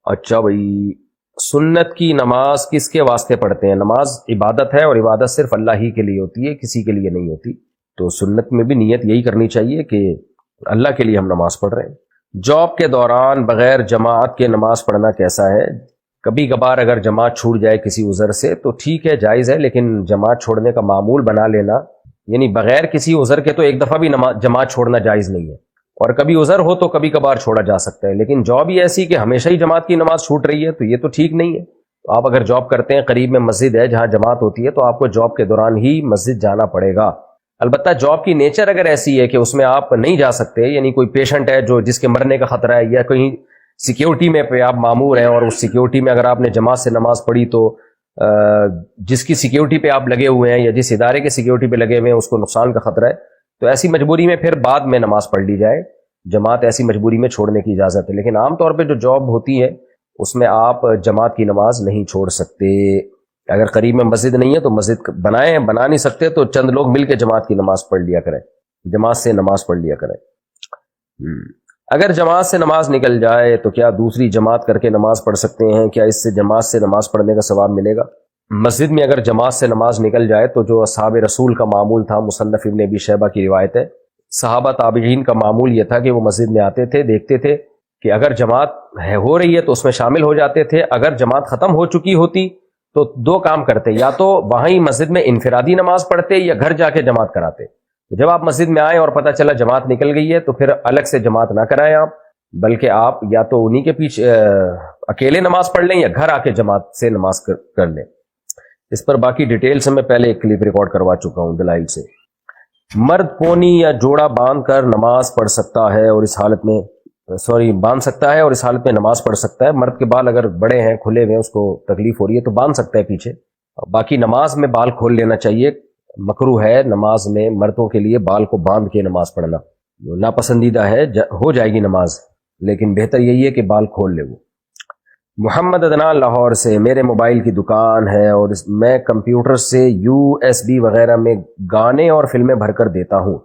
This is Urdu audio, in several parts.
اچھا بھائی، سنت کی نماز کس کے واسطے پڑھتے ہیں؟ نماز عبادت ہے، اور عبادت صرف اللہ ہی کے لیے ہوتی ہے، کسی کے لیے نہیں ہوتی. تو سنت میں بھی نیت یہی کرنی چاہیے کہ اللہ کے لیے ہم نماز پڑھ رہے ہیں. جاب کے دوران بغیر جماعت کے نماز پڑھنا کیسا ہے؟ کبھی کبھار اگر جماعت چھوٹ جائے کسی عذر سے تو ٹھیک ہے، جائز ہے، لیکن جماعت چھوڑنے کا معمول بنا لینا، یعنی بغیر کسی عذر کے تو ایک دفعہ بھی جماعت چھوڑنا جائز نہیں ہے. اور کبھی عذر ہو تو کبھی کبھار چھوڑا جا سکتا ہے، لیکن جاب ہی ایسی کہ ہمیشہ ہی جماعت کی نماز چھوٹ رہی ہے تو یہ تو ٹھیک نہیں ہے. تو آپ اگر جاب کرتے ہیں، قریب میں مسجد ہے جہاں جماعت ہوتی ہے، تو آپ کو جاب کے دوران ہی مسجد جانا پڑے گا. البتہ جاب کی نیچر اگر ایسی ہے کہ اس میں آپ نہیں جا سکتے، یعنی کوئی پیشنٹ ہے جس کے مرنے کا خطرہ ہے، یا کہیں سیکیورٹی میں پہ آپ مامور ہیں، اور اس سیکیورٹی میں اگر آپ نے جماعت سے نماز پڑھی تو جس کی سیکیورٹی پہ آپ لگے ہوئے ہیں یا جس ادارے کے سیکیورٹی پہ لگے ہوئے ہیں اس کو نقصان کا خطرہ ہے، تو ایسی مجبوری میں پھر بعد میں نماز پڑھ لی جائے. جماعت ایسی مجبوری میں چھوڑنے کی اجازت ہے، لیکن عام طور پہ جو جاب ہوتی ہے اس میں آپ جماعت کی نماز نہیں چھوڑ سکتے. اگر قریب میں مسجد نہیں ہے تو مسجد بنائیں، بنا نہیں سکتے تو چند لوگ مل کے جماعت کی نماز پڑھ لیا کریں، جماعت سے نماز پڑھ لیا کریں. اگر جماعت سے نماز نکل جائے تو کیا دوسری جماعت کر کے نماز پڑھ سکتے ہیں؟ کیا اس سے جماعت سے نماز پڑھنے کا ثواب ملے گا؟ مسجد میں اگر جماعت سے نماز نکل جائے تو جو اصحاب رسول کا معمول تھا، مصنف ابن ابی شیبہ کی روایت ہے، صحابہ تابعین کا معمول یہ تھا کہ وہ مسجد میں آتے تھے، دیکھتے تھے کہ اگر جماعت ہو رہی ہے تو اس میں شامل ہو جاتے تھے، اگر جماعت ختم ہو چکی ہوتی تو دو کام کرتے، یا تو وہیں مسجد میں انفرادی نماز پڑھتے یا گھر جا کے جماعت کراتے. جب آپ مسجد میں آئیں اور پتہ چلا جماعت نکل گئی ہے تو پھر الگ سے جماعت نہ کرائیں آپ، بلکہ آپ یا تو انہی کے پیچھے اکیلے نماز پڑھ لیں یا گھر آ کے جماعت سے نماز کر لیں. اس پر باقی ڈیٹیل سے میں پہلے ایک کلپ ریکارڈ کروا چکا ہوں دلائل سے. مرد پونی یا جوڑا باندھ کر نماز پڑھ سکتا ہے اور اس حالت میں باندھ سکتا ہے اور اس حالت میں نماز پڑھ سکتا ہے. مرد کے بال اگر بڑے ہیں، کھلے ہوئے ہیں، اس کو تکلیف ہو رہی ہے تو باندھ سکتا ہے پیچھے. باقی نماز میں بال کھول لینا چاہیے. مکروہ ہے نماز میں مردوں کے لیے بال کو باندھ کے نماز پڑھنا، ناپسندیدہ ہے. ہو جائے گی نماز، لیکن بہتر یہی ہے کہ بال کھول لے. وہ محمد عدنان لاہور سے، میرے موبائل کی دکان ہے اور میں کمپیوٹر سے USB وغیرہ میں گانے اور فلمیں بھر کر دیتا ہوں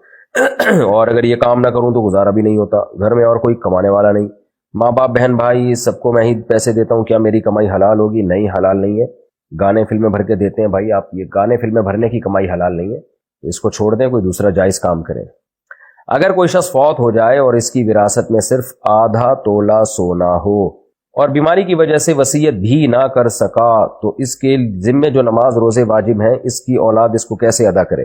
اور اگر یہ کام نہ کروں تو گزارا بھی نہیں ہوتا. گھر میں اور کوئی کمانے والا نہیں، ماں باپ بہن بھائی سب کو میں ہی پیسے دیتا ہوں. کیا میری کمائی حلال ہوگی؟ نہیں، حلال نہیں ہے. گانے فلمیں بھر کے دیتے ہیں بھائی آپ، یہ گانے فلمیں بھرنے کی کمائی حلال نہیں ہے، اس کو چھوڑ دیں، کوئی دوسرا جائز کام کریں. اگر کوئی شخص فوت ہو جائے اور اس کی وراثت میں صرف آدھا تولہ سونا ہو اور بیماری کی وجہ سے وصیت بھی نہ کر سکا تو اس کے ذمے جو نماز روزے واجب ہیں اس کی اولاد اس کو کیسے ادا کرے؟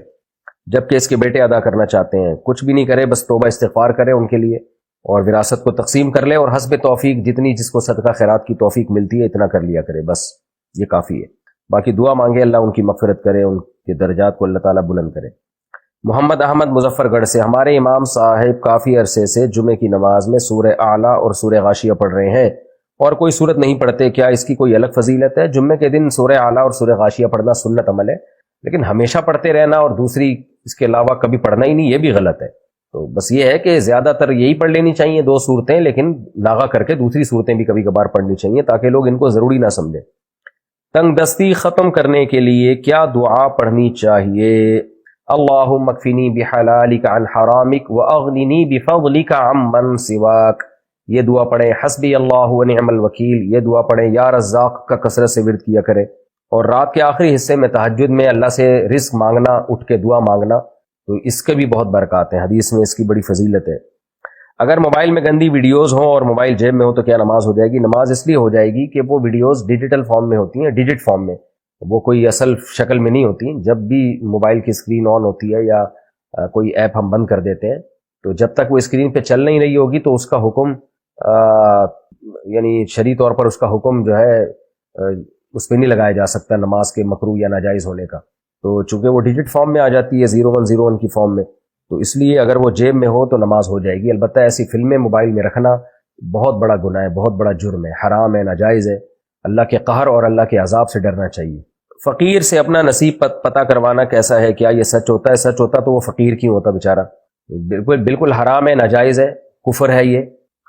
جبکہ اس کے بیٹے ادا کرنا چاہتے ہیں. کچھ بھی نہیں کرے، بس توبہ استغفار کرے ان کے لیے اور وراثت کو تقسیم کر لے، اور حسب توفیق جتنی جس کو صدقہ خیرات کی توفیق ملتی ہے اتنا کر لیا کرے، بس یہ کافی ہے. باقی دعا مانگے اللہ ان کی مغفرت کرے، ان کے درجات کو اللہ تعالیٰ بلند کرے. محمد احمد مظفر گڑھ سے، ہمارے امام صاحب کافی عرصے سے جمعے کی نماز میں سورہ اعلیٰ اور سورہ غاشیہ پڑھ رہے ہیں اور کوئی صورت نہیں پڑھتے، کیا اس کی کوئی الگ فضیلت ہے؟ جمعے کے دن سورہ اعلیٰ اور سورہ غاشیہ پڑھنا سنت عمل ہے، لیکن ہمیشہ پڑھتے رہنا اور دوسری اس کے علاوہ کبھی پڑھنا ہی نہیں، یہ بھی غلط ہے. تو بس یہ ہے کہ زیادہ تر یہی پڑھ لینی چاہیے دو صورتیں، لیکن لاغا کر کے دوسری صورتیں بھی کبھی کبھار پڑھنی چاہیے تاکہ لوگ ان کو ضروری نہ سمجھیں. تنگ دستی ختم کرنے کے لیے کیا دعا پڑھنی چاہیے؟ اللہم اکفنی بحلالک عن حرامک واغننی بفضلک عمن سواک. یہ دعا پڑھیں. حسبی اللہ ونعم الوکیل، یہ دعا پڑھیں. یا رزاق کا کثرت سے ورد کیا کریں. اور رات کے آخری حصے میں تہجد میں اللہ سے رزق مانگنا، اٹھ کے دعا مانگنا، تو اس کے بھی بہت برکات ہیں، حدیث میں اس کی بڑی فضیلت ہے. اگر موبائل میں گندی ویڈیوز ہوں اور موبائل جیب میں ہو تو کیا نماز ہو جائے گی؟ نماز اس لیے ہو جائے گی کہ وہ ویڈیوز ڈیجیٹل فارم میں ہوتی ہیں، ڈیجٹ فارم میں، وہ کوئی اصل شکل میں نہیں ہوتی. جب بھی موبائل کی اسکرین آن ہوتی ہے یا کوئی ایپ ہم بند کر دیتے ہیں تو جب تک وہ اسکرین پہ چل نہیں رہی ہوگی تو اس کا حکم یعنی شرعی طور پر اس کا حکم جو ہے اس پہ نہیں لگایا جا سکتا نماز کے مکروہ یا ناجائز ہونے کا. تو چونکہ وہ ڈیجٹ فارم میں آ جاتی ہے 0101 کی فارم میں، تو اس لیے اگر وہ جیب میں ہو تو نماز ہو جائے گی. البتہ ایسی فلمیں موبائل میں رکھنا بہت بڑا گناہ ہے، بہت بڑا جرم ہے، حرام ہے، ناجائز ہے. اللہ کے قہر اور اللہ کے عذاب سے ڈرنا چاہیے. فقیر سے اپنا نصیب پتہ کروانا کیسا ہے؟ کیا یہ سچ ہوتا ہے؟ سچ ہوتا تو وہ فقیر کیوں ہوتا بیچارہ؟ بالکل حرام ہے، ناجائز ہے، کفر ہے یہ.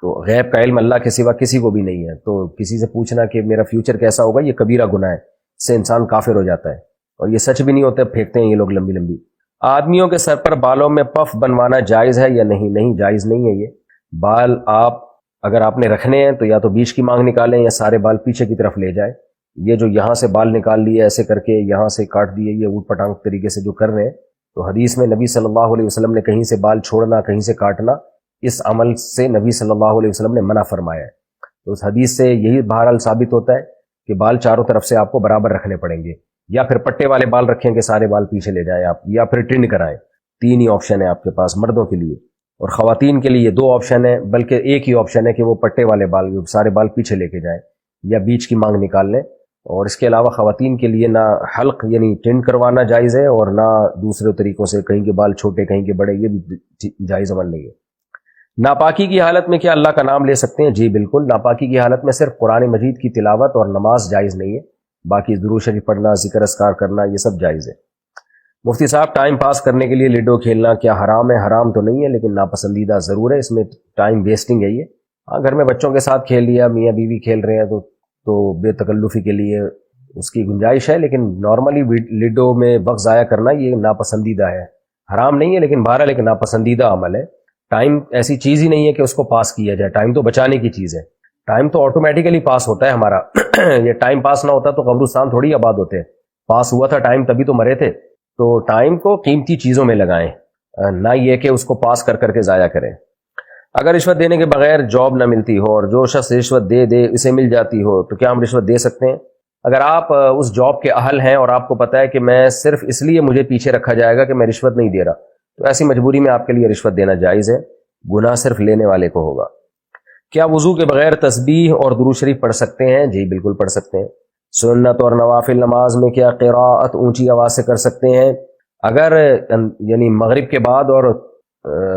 تو غیب کا علم اللہ کے سوا کسی کو بھی نہیں ہے، تو کسی سے پوچھنا کہ میرا فیوچر کیسا ہوگا یہ کبیرہ گناہ ہے، اس سے انسان کافر ہو جاتا ہے. اور یہ سچ بھی نہیں ہوتا، پھینکتے ہیں یہ لوگ لمبی لمبی. آدمیوں کے سر پر بالوں میں پف بنوانا جائز ہے یا نہیں؟ نہیں، جائز نہیں ہے. یہ بال آپ اگر آپ نے رکھنے ہیں تو یا تو بیچ کی مانگ نکالیں یا سارے بال پیچھے کی طرف لے جائیں. یہ جو یہاں سے بال نکال لیے ایسے کر کے یہاں سے کاٹ دیے، یہ اوٹ پٹانگ طریقے سے جو کر رہے ہیں، تو حدیث میں نبی صلی اللہ علیہ وسلم نے کہیں سے بال چھوڑنا کہیں سے کاٹنا، اس عمل سے نبی صلی اللہ علیہ وسلم نے منع فرمایا ہے. تو اس حدیث سے یہی بہرحال ثابت ہوتا ہے کہ بال چاروں طرف سے آپ کو برابر رکھنے پڑیں گے، یا پھر پٹے والے بال رکھیں کہ سارے بال پیچھے لے جائیں آپ، یا پھر ٹرن کرائیں. 3 ہی آپشن ہے آپ کے پاس مردوں کے لیے، اور خواتین کے لیے 2 آپشن ہے، بلکہ ایک ہی آپشن ہے کہ وہ پٹے والے بال سارے بال پیچھے لے کے جائیں یا بیچ کی مانگ نکال لیں. اور اس کے علاوہ خواتین کے لیے نہ حلق یعنی ٹرن کروانا جائز ہے، اور نہ دوسرے طریقوں سے کہیں کے بال چھوٹے کہیں کے بڑے، یہ بھی جائز عمل نہیں ہے. ناپاکی کی حالت میں کیا اللہ کا نام لے سکتے ہیں؟ جی بالکل. ناپاکی کی حالت میں صرف قرآن مجید کی تلاوت اور نماز جائز نہیں ہے، باقی درود شریف پڑھنا، ذکر اذکار کرنا، یہ سب جائز ہے. مفتی صاحب، ٹائم پاس کرنے کے لیے لوڈو کھیلنا کیا حرام ہے؟ حرام تو نہیں ہے، لیکن ناپسندیدہ ضرور ہے. اس میں ٹائم ویسٹنگ ہے یہ. ہاں، گھر میں بچوں کے ساتھ کھیل لیا، میاں بیوی کھیل رہے ہیں تو بے تکلفی کے لیے اس کی گنجائش ہے، لیکن نارملی لوڈو میں وقت ضائع کرنا یہ ناپسندیدہ ہے. حرام نہیں ہے، لیکن بہرحال ایک ناپسندیدہ عمل ہے. ٹائم ایسی چیز ہی نہیں ہے کہ اس کو پاس کیا جائے، ٹائم تو بچانے کی چیز ہے. ٹائم تو آٹومیٹیکلی پاس ہوتا ہے ہمارا. یہ ٹائم پاس نہ ہوتا تو قبرستان تھوڑی آباد ہوتے. پاس ہوا تھا ٹائم تبھی تو مرے تھے. تو ٹائم کو قیمتی چیزوں میں لگائیں، نہ یہ کہ اس کو پاس کر کر کے ضائع کریں. اگر رشوت دینے کے بغیر جاب نہ ملتی ہو اور جو شخص رشوت دے اسے مل جاتی ہو تو کیا ہم رشوت دے سکتے ہیں؟ اگر آپ اس جاب کے اہل ہیں اور آپ کو پتہ ہے کہ میں صرف اس لیے مجھے پیچھے رکھا جائے گا کہ میں رشوت نہیں دے رہا، تو ایسی مجبوری میں آپ کے لیے رشوت دینا جائز ہے. گناہ صرف لینے والے کو ہوگا. کیا وضو کے بغیر تسبیح اور درود شریف پڑھ سکتے ہیں؟ جی بالکل پڑھ سکتے ہیں. سنت اور نوافل نماز میں کیا قراءت اونچی آواز سے کر سکتے ہیں؟ اگر یعنی مغرب کے بعد اور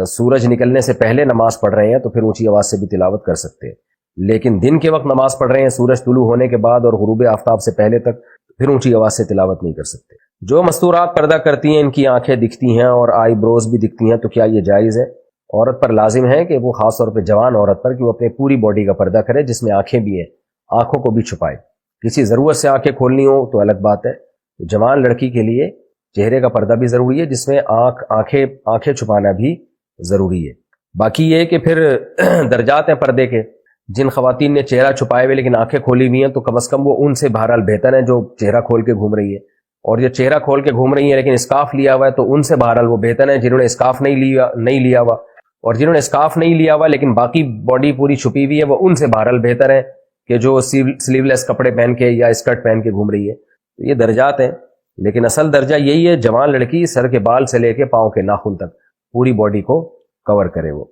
سورج نکلنے سے پہلے نماز پڑھ رہے ہیں تو پھر اونچی آواز سے بھی تلاوت کر سکتے ہیں، لیکن دن کے وقت نماز پڑھ رہے ہیں سورج طلوع ہونے کے بعد اور غروب آفتاب سے پہلے تک، پھر اونچی آواز سے تلاوت نہیں کر سکتے. جو مستورات پردہ کرتی ہیں ان کی آنکھیں دکھتی ہیں اور آئی بروز بھی دکھتی ہیں، تو کیا یہ جائز ہے؟ عورت پر لازم ہے کہ وہ خاص طور پہ جوان عورت پر کہ وہ اپنے پوری باڈی کا پردہ کرے، جس میں آنکھیں بھی ہیں، آنکھوں کو بھی چھپائے. کسی ضرورت سے آنکھیں کھولنی ہو تو الگ بات ہے. جوان لڑکی کے لیے چہرے کا پردہ بھی ضروری ہے، جس میں آنکھیں چھپانا بھی ضروری ہے. باقی یہ کہ پھر درجات ہیں پردے کے. جن خواتین نے چہرہ چھپائے ہوئے لیکن آنکھیں کھولی ہوئی ہیں تو کم از کم وہ ان سے بہرحال بہتر ہے جو چہرہ کھول کے گھوم رہی ہے، اور جو چہرہ کھول کے گھوم رہی ہیں لیکن اسکارف لیا ہوا ہے تو ان سے بہرحال وہ بہتر ہے جنہوں نے اسکارف نہیں لیا ہوا. اور جنہوں نے اسکارف نہیں لیا ہوا لیکن باقی باڈی پوری چھپی ہوئی ہے وہ ان سے بہرحال بہتر ہے کہ جو سلیو لیس کپڑے پہن کے یا اسکرٹ پہن کے گھوم رہی ہے. تو یہ درجات ہیں، لیکن اصل درجہ یہی ہے جوان لڑکی سر کے بال سے لے کے پاؤں کے ناخن تک پوری باڈی کو کور کرے. وہ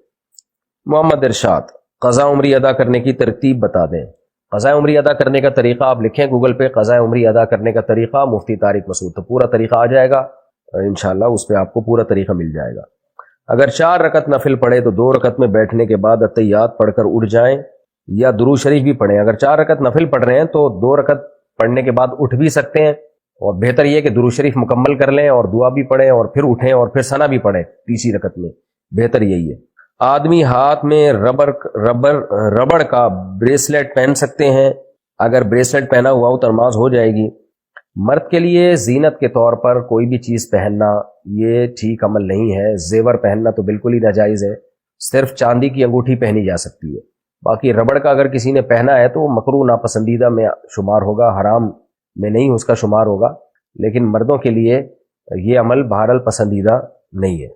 محمد ارشاد، قضا عمری ادا کرنے کی ترتیب بتا دیں. قضا عمری ادا کرنے کا طریقہ آپ لکھیں گوگل پہ، قضا عمری ادا کرنے کا طریقہ مفتی طارق مسعود، تو پورا طریقہ آ جائے گا انشاءاللہ، اس پہ آپ کو پورا طریقہ مل جائے گا. اگر 4 رکعت نفل پڑھے تو 2 رکعت میں بیٹھنے کے بعد اتحیات پڑھ کر اٹھ جائیں یا درود شریف بھی پڑھیں. اگر 4 رکعت نفل پڑھ رہے ہیں تو 2 رکعت پڑھنے کے بعد اٹھ بھی سکتے ہیں، اور بہتر یہ کہ درود شریف مکمل کر لیں اور دعا بھی پڑھیں اور پھر اٹھیں اور پھر ثنا بھی پڑھیں تیسری رکعت میں، بہتر یہی ہے. آدمی ہاتھ میں ربڑ کا بریسلیٹ پہن سکتے ہیں؟ اگر بریسلیٹ پہنا ہوا ہو تو نماز ہو جائے گی. مرد کے لیے زینت کے طور پر کوئی بھی چیز پہننا یہ ٹھیک عمل نہیں ہے. زیور پہننا تو بالکل ہی ناجائز ہے، صرف چاندی کی انگوٹھی پہنی جا سکتی ہے. باقی ربڑ کا اگر کسی نے پہنا ہے تو وہ مکروہ ناپسندیدہ میں شمار ہوگا، حرام میں نہیں اس کا شمار ہوگا، لیکن مردوں کے لیے یہ عمل بہرحال پسندیدہ نہیں ہے.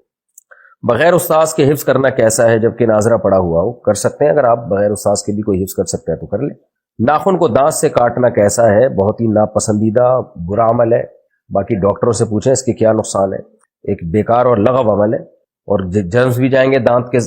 بغیر استاذ کے حفظ کرنا کیسا ہے جبکہ ناظرہ پڑا ہوا ہو؟ کر سکتے ہیں، اگر آپ بغیر استاذ کے بھی کوئی حفظ کر سکتے ہیں تو کر لیں. ناخن کو دانت سے کاٹنا کیسا ہے؟ بہت ہی ناپسندیدہ برا عمل ہے. باقی ڈاکٹروں سے پوچھیں اس کے کیا نقصان ہے. ایک بیکار اور لغو عمل ہے، اور جرمز بھی جائیں گے دانت کے،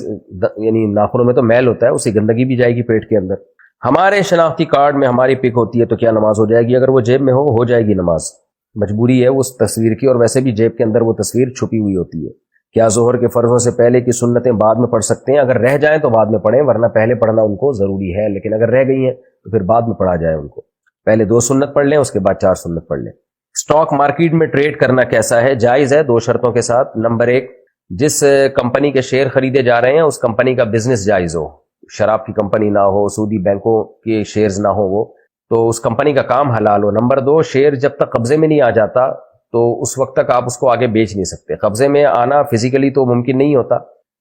یعنی ناخنوں میں تو میل ہوتا ہے، اسی گندگی بھی جائے گی پیٹ کے اندر. ہمارے شناختی کارڈ میں ہماری پک ہوتی ہے تو کیا نماز ہو جائے گی؟ اگر وہ جیب میں ہو جائے گی نماز. مجبوری ہے اس تصویر کی، اور ویسے بھی جیب کے اندر وہ تصویر چھپی ہوئی ہوتی ہے. کیا ظہر کے فرضوں سے پہلے کی سنتیں بعد میں پڑھ سکتے ہیں؟ اگر رہ جائیں تو بعد میں پڑھیں، ورنہ پہلے پڑھنا ان کو ضروری ہے، لیکن اگر رہ گئی ہیں تو پھر بعد میں پڑھا جائے ان کو. پہلے 2 سنت پڑھ لیں، اس کے بعد 4 سنت پڑھ لیں. اسٹاک مارکیٹ میں ٹریڈ کرنا کیسا ہے؟ جائز ہے 2 شرطوں کے ساتھ. نمبر 1، جس کمپنی کے شیئر خریدے جا رہے ہیں اس کمپنی کا بزنس جائز ہو، شراب کی کمپنی نہ ہو، سودی بینکوں کے شیئرز نہ ہو وہ، تو اس کمپنی کا کام حلال ہو. نمبر 2، شیئر جب تک قبضے میں نہیں آ جاتا تو اس وقت تک آپ اس کو آگے بیچ نہیں سکتے. قبضے میں آنا فزیکلی تو ممکن نہیں ہوتا،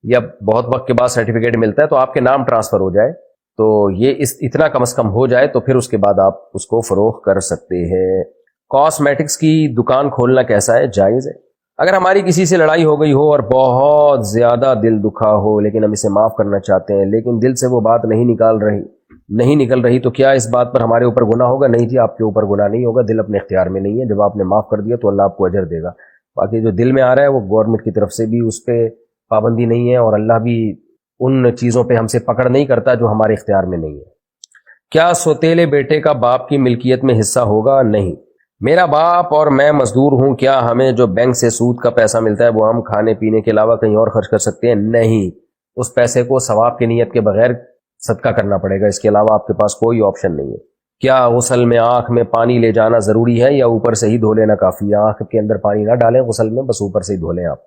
یا بہت وقت کے بعد سرٹیفکیٹ ملتا ہے تو آپ کے نام ٹرانسفر ہو جائے تو یہ اتنا کم از کم ہو جائے تو پھر اس کے بعد آپ اس کو فروخت کر سکتے ہیں۔ کاسمیٹکس کی دکان کھولنا کیسا ہے؟ جائز ہے۔ اگر ہماری کسی سے لڑائی ہو گئی ہو اور بہت زیادہ دل دکھا ہو لیکن ہم اسے معاف کرنا چاہتے ہیں لیکن دل سے وہ بات نہیں نکل رہی تو کیا اس بات پر ہمارے اوپر گناہ ہوگا؟ نہیں جی، آپ کے اوپر گناہ نہیں ہوگا، دل اپنے اختیار میں نہیں ہے۔ جب آپ نے معاف کر دیا تو اللہ آپ کو اجر دے گا۔ باقی جو دل میں آ رہا ہے وہ گورنمنٹ کی طرف سے بھی اس پہ پابندی نہیں ہے اور اللہ بھی ان چیزوں پہ ہم سے پکڑ نہیں کرتا جو ہمارے اختیار میں نہیں ہے۔ کیا سوتیلے بیٹے کا باپ کی ملکیت میں حصہ ہوگا؟ نہیں۔ میرا باپ اور میں مزدور ہوں، کیا ہمیں جو بینک سے سود کا پیسہ ملتا ہے وہ ہم کھانے پینے کے علاوہ کہیں اور خرچ کر سکتے ہیں؟ نہیں، اس پیسے کو ثواب کی نیت کے بغیر صدقہ کرنا پڑے گا، اس کے علاوہ آپ کے پاس کوئی آپشن نہیں ہے۔ کیا غسل میں آنکھ میں پانی لے جانا ضروری ہے یا اوپر سے ہی دھو لینا کافی ہے؟ آنکھ کے اندر پانی نہ ڈالیں غسل میں، بس اوپر سے ہی دھو لیں آپ۔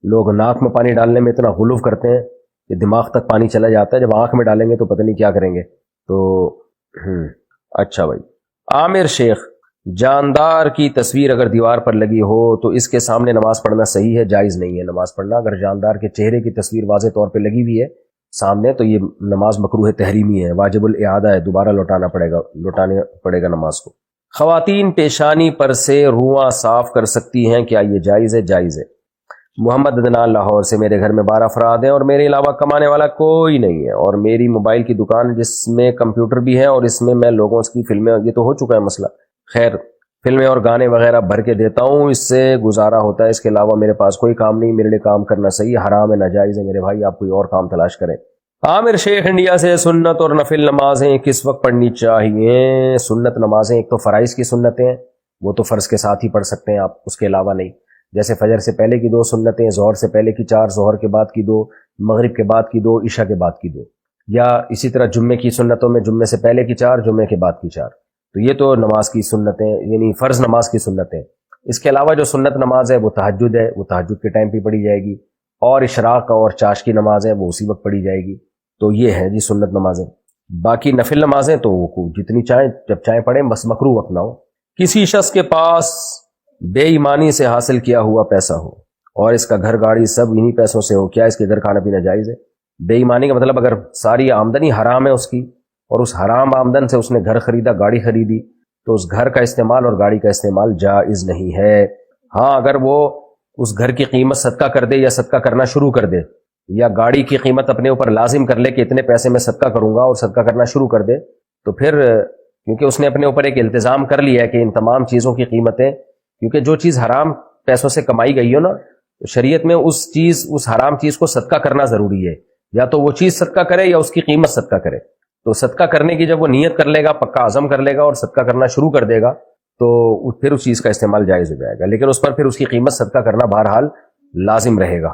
لوگ ناک میں پانی ڈالنے میں اتنا غلو کرتے ہیں کہ دماغ تک پانی چلا جاتا ہے، جب آنکھ میں ڈالیں گے تو پتہ نہیں کیا کریں گے۔ تو اچھا بھائی، عامر شیخ، جاندار کی تصویر اگر دیوار پر لگی ہو تو اس کے سامنے نماز پڑھنا صحیح ہے؟ جائز نہیں ہے نماز پڑھنا۔ اگر جاندار کے چہرے کی تصویر واضح طور پہ لگی ہوئی ہے سامنے تو یہ نماز مکروہ تحریمی ہے، واجب الاعادہ ہے، دوبارہ لوٹانا پڑے گا نماز کو۔ خواتین پیشانی پر سے رواں صاف کر سکتی ہیں، کیا یہ جائز ہے؟ جائز ہے۔ محمد عدنان، لاہور سے، میرے گھر میں 12 افراد ہیں اور میرے علاوہ کمانے والا کوئی نہیں ہے اور میری موبائل کی دکان جس میں کمپیوٹر بھی ہے اور اس میں میں لوگوں کی فلمیں، یہ تو ہو چکا ہے مسئلہ، خیر فلمیں اور گانے وغیرہ بھر کے دیتا ہوں، اس سے گزارا ہوتا ہے، اس کے علاوہ میرے پاس کوئی کام نہیں، میرے لیے کام کرنا صحیح حرام ہے ناجائز ہے؟ میرے بھائی آپ کوئی اور کام تلاش کریں۔ عامر شیخ، انڈیا سے، سنت اور نفل نمازیں کس وقت پڑھنی چاہیے؟ سنت نمازیں ایک تو فرائض کی سنتیں ہیں، وہ تو فرض کے ساتھ ہی پڑھ سکتے ہیں آپ، اس کے علاوہ نہیں، جیسے فجر سے پہلے کی 2 سنتیں، ظہر سے پہلے کی 4، ظہر کے بعد کی 2، مغرب کے بعد کی 2، عشاء کے بعد کی 2، یا اسی طرح جمعے کی سنتوں میں جمعے سے پہلے کی 4، جمعے کے بعد کی 4۔ تو یہ تو نماز کی سنتیں یعنی فرض نماز کی سنتیں۔ اس کے علاوہ جو سنت نماز ہے وہ تہجد ہے، وہ تہجد کے ٹائم پہ پڑھی جائے گی، اور اشراق اور چاش کی نماز ہے وہ اسی وقت پڑھی جائے گی۔ تو یہ ہے جی سنت نمازیں۔ باقی نفل نمازیں تو جتنی چاہیں جب چاہیں پڑھیں، بس مکروہ وقت نہ ہو۔ کسی شخص کے پاس بے ایمانی سے حاصل کیا ہوا پیسہ ہو اور اس کا گھر گاڑی سب انہی پیسوں سے ہو، کیا اس کے گھر کھانا پینا جائز ہے؟ بے ایمانی کا مطلب اگر ساری آمدنی حرام ہے اس کی اور اس حرام آمدن سے اس نے گھر خریدا، گاڑی خریدی، تو اس گھر کا استعمال اور گاڑی کا استعمال جائز نہیں ہے۔ ہاں اگر وہ اس گھر کی قیمت صدقہ کر دے یا صدقہ کرنا شروع کر دے یا گاڑی کی قیمت اپنے اوپر لازم کر لے کہ اتنے پیسے میں صدقہ کروں گا اور صدقہ کرنا شروع کر دے، تو پھر کیونکہ اس نے اپنے اوپر ایک التزام کر لیا ہے کہ ان تمام چیزوں کی قیمتیں، کیونکہ جو چیز حرام پیسوں سے کمائی گئی ہو نا، شریعت میں اس حرام چیز کو صدقہ کرنا ضروری ہے، یا تو وہ چیز صدقہ کرے یا اس کی قیمت صدقہ کرے۔ تو صدقہ کرنے کی جب وہ نیت کر لے گا، پکا عزم کر لے گا اور صدقہ کرنا شروع کر دے گا تو پھر اس چیز کا استعمال جائز ہو جائے گا، لیکن اس پر پھر اس کی قیمت صدقہ کرنا بہرحال لازم رہے گا۔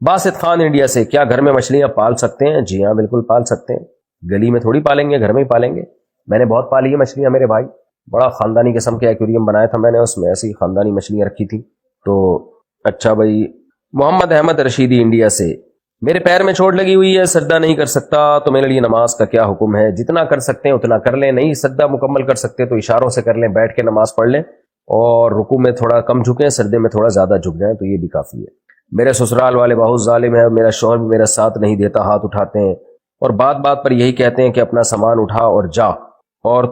باسط خان، انڈیا سے، کیا گھر میں مچھلیاں پال سکتے ہیں؟ جی ہاں بالکل پال سکتے ہیں، گلی میں تھوڑی پالیں گے، گھر میں ہی پالیں گے۔ میں نے بہت پالی ہے مچھلیاں میرے بھائی، بڑا خاندانی قسم کے ایکویریم بنایا تھا میں نے، اس میں ایسی خاندانی مچھلیاں رکھی تھی۔ تو اچھا بھائی، محمد احمد رشیدی، انڈیا سے، میرے پیر میں چوٹ لگی ہوئی ہے، سجدہ نہیں کر سکتا، تو میرے لیے نماز کا کیا حکم ہے؟ جتنا کر سکتے ہیں اتنا کر لیں، نہیں سجدہ مکمل کر سکتے تو اشاروں سے کر لیں، بیٹھ کے نماز پڑھ لیں اور رکوع میں تھوڑا کم جھکیں، سجدے میں تھوڑا زیادہ جھک جائیں تو یہ بھی کافی ہے۔ میرے سسرال والے بہت ظالم ہیں، میرا شوہر بھی میرا ساتھ نہیں دیتا، ہاتھ اٹھاتے ہیں اور بات بات پر یہی کہتے ہیں کہ اپنا سامان اٹھا اور جا، اور